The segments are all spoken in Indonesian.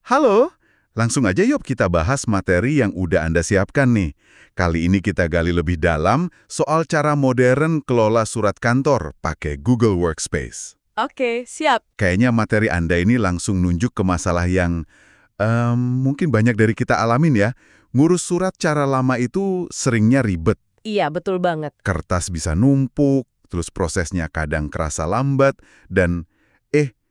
Halo, langsung aja yuk kita bahas materi yang udah Anda siapkan nih. Kali ini kita gali lebih dalam soal cara modern kelola surat kantor pakai Google Workspace. Oke, siap. Kayaknya materi Anda ini langsung nunjuk ke masalah yang mungkin banyak dari kita alamin ya. Ngurus surat cara lama itu seringnya ribet. Iya, betul banget. Kertas bisa numpuk, terus prosesnya kadang kerasa lambat, dan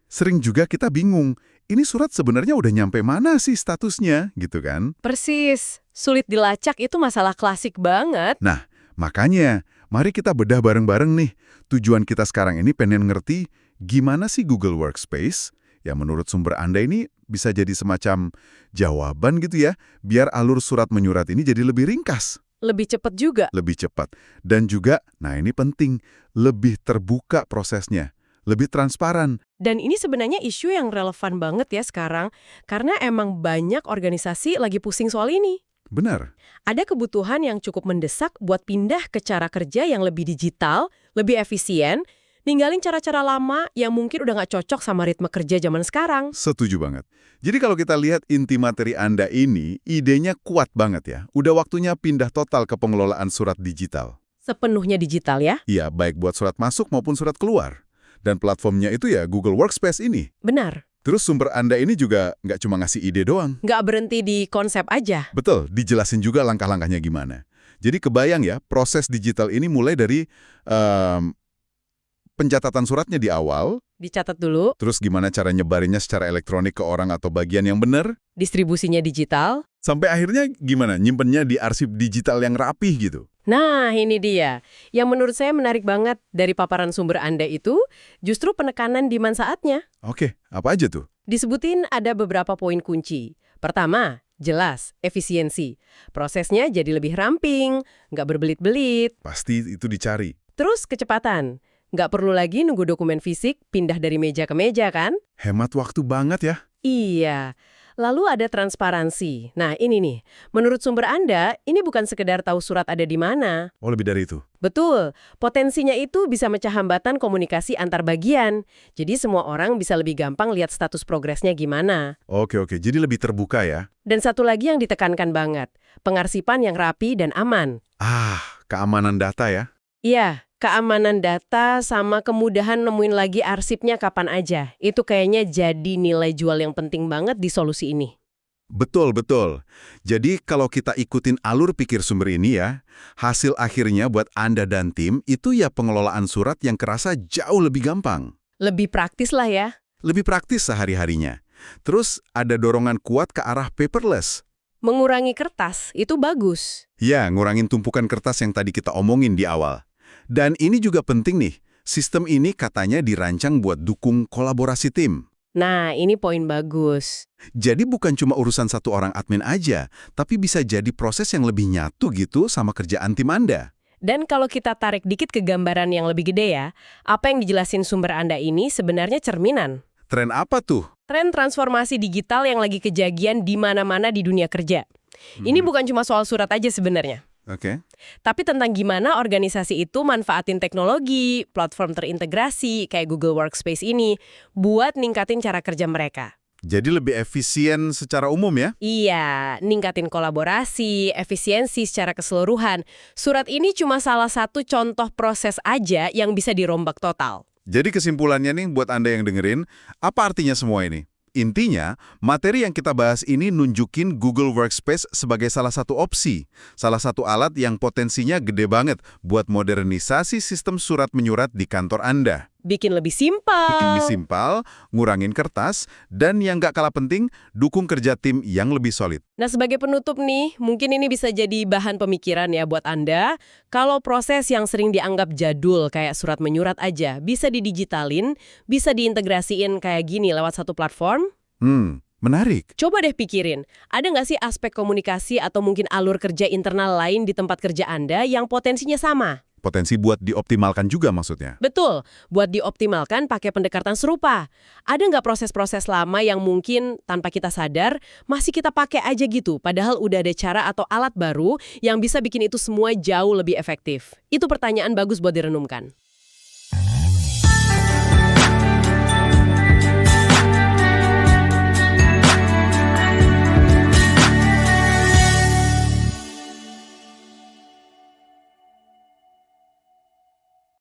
sering juga kita bingung, ini surat sebenarnya udah nyampe mana sih statusnya, gitu kan? Persis. Sulit dilacak itu masalah klasik banget. Nah, makanya, mari kita bedah bareng-bareng nih. Tujuan kita sekarang ini pengen ngerti gimana sih Google Workspace, yang menurut sumber Anda ini bisa jadi semacam jawaban gitu ya, biar alur surat menyurat ini jadi lebih ringkas. Lebih cepat juga. Lebih cepat. Dan juga, nah ini penting, lebih terbuka prosesnya. Lebih transparan. Dan ini sebenarnya isu yang relevan banget ya sekarang, karena emang banyak organisasi lagi pusing soal ini. Benar. Ada kebutuhan yang cukup mendesak buat pindah ke cara kerja yang lebih digital, lebih efisien, ninggalin cara-cara lama yang mungkin udah nggak cocok sama ritme kerja zaman sekarang. Setuju banget. Jadi kalau kita lihat inti materi Anda ini, idenya kuat banget ya. Udah waktunya pindah total ke pengelolaan surat digital. Sepenuhnya digital ya? Iya, baik buat surat masuk maupun surat keluar. Dan platformnya itu ya Google Workspace ini. Benar. Terus sumber Anda ini juga nggak cuma ngasih ide doang. Nggak berhenti di konsep aja. Betul, dijelasin juga langkah-langkahnya gimana. Jadi kebayang ya, proses digital ini mulai dari pencatatan suratnya di awal, Dicatat dulu, terus gimana cara nyebarinnya secara elektronik ke orang atau bagian yang benar, distribusinya digital. sampai akhirnya gimana nyimpennya di arsip digital yang rapih gitu. Nah, ini dia. Yang menurut saya menarik banget dari paparan sumber Anda itu, justru penekanan di manfaatnya. Oke, apa aja tuh? Disebutin ada beberapa poin kunci. Pertama, jelas, efisiensi. Prosesnya jadi lebih ramping, nggak berbelit-belit. Pasti itu dicari. Terus kecepatan. Nggak perlu lagi nunggu dokumen fisik pindah dari meja ke meja, kan? Hemat waktu banget ya. Iya. Lalu ada transparansi. Nah, ini nih. Menurut sumber Anda, ini bukan sekedar tahu surat ada di mana. Oh, lebih dari itu. Betul. Potensinya itu bisa mecah hambatan komunikasi antar bagian. Jadi semua orang bisa lebih gampang lihat status progresnya gimana. Oke, jadi lebih terbuka ya. Dan satu lagi yang ditekankan banget, pengarsipan yang rapi dan aman. Keamanan data ya. Iya, keamanan data sama kemudahan nemuin lagi arsipnya kapan aja. Itu kayaknya jadi nilai jual yang penting banget di solusi ini. Betul. Jadi kalau kita ikutin alur pikir sumber ini ya, hasil akhirnya buat Anda dan tim itu ya pengelolaan surat yang kerasa jauh lebih gampang. Lebih praktis lah ya. Lebih praktis sehari-harinya. Terus ada dorongan kuat ke arah paperless. Mengurangi kertas itu bagus. Ya, ngurangin tumpukan kertas yang tadi kita omongin di awal. Dan ini juga penting nih, sistem ini katanya dirancang buat dukung kolaborasi tim. Nah, ini poin bagus. Jadi bukan cuma urusan satu orang admin aja, tapi bisa jadi proses yang lebih nyatu gitu sama kerjaan tim Anda. Dan kalau kita tarik dikit ke gambaran yang lebih gede ya, apa yang dijelasin sumber Anda ini sebenarnya cerminan. Tren apa tuh? Tren transformasi digital yang lagi kejadian di mana-mana di dunia kerja. Ini bukan cuma soal surat aja sebenarnya. Oke. Tapi tentang gimana organisasi itu manfaatin teknologi, platform terintegrasi kayak Google Workspace ini buat ningkatin cara kerja mereka. Jadi lebih efisien secara umum ya? Iya, ningkatin kolaborasi, efisiensi secara keseluruhan. Surat ini cuma salah satu contoh proses aja yang bisa dirombak total. Jadi kesimpulannya nih buat Anda yang dengerin, apa artinya semua ini? Intinya, materi yang kita bahas ini nunjukin Google Workspace sebagai salah satu opsi, salah satu alat yang potensinya gede banget buat modernisasi sistem surat menyurat di kantor Anda. Bikin lebih simpel. Bikin lebih simpel, ngurangin kertas, dan yang nggak kalah penting, dukung kerja tim yang lebih solid. Nah, sebagai penutup nih, mungkin ini bisa jadi bahan pemikiran ya buat Anda. Kalau proses yang sering dianggap jadul kayak surat menyurat aja, bisa didigitalin, bisa diintegrasiin kayak gini lewat satu platform. Menarik. Coba deh pikirin, ada nggak sih aspek komunikasi atau mungkin alur kerja internal lain di tempat kerja Anda yang potensinya sama? Potensi buat dioptimalkan juga maksudnya. Betul, buat dioptimalkan pakai pendekatan serupa. Ada nggak proses-proses lama yang mungkin tanpa kita sadar masih kita pakai aja gitu, padahal udah ada cara atau alat baru yang bisa bikin itu semua jauh lebih efektif? Itu pertanyaan bagus buat direnungkan.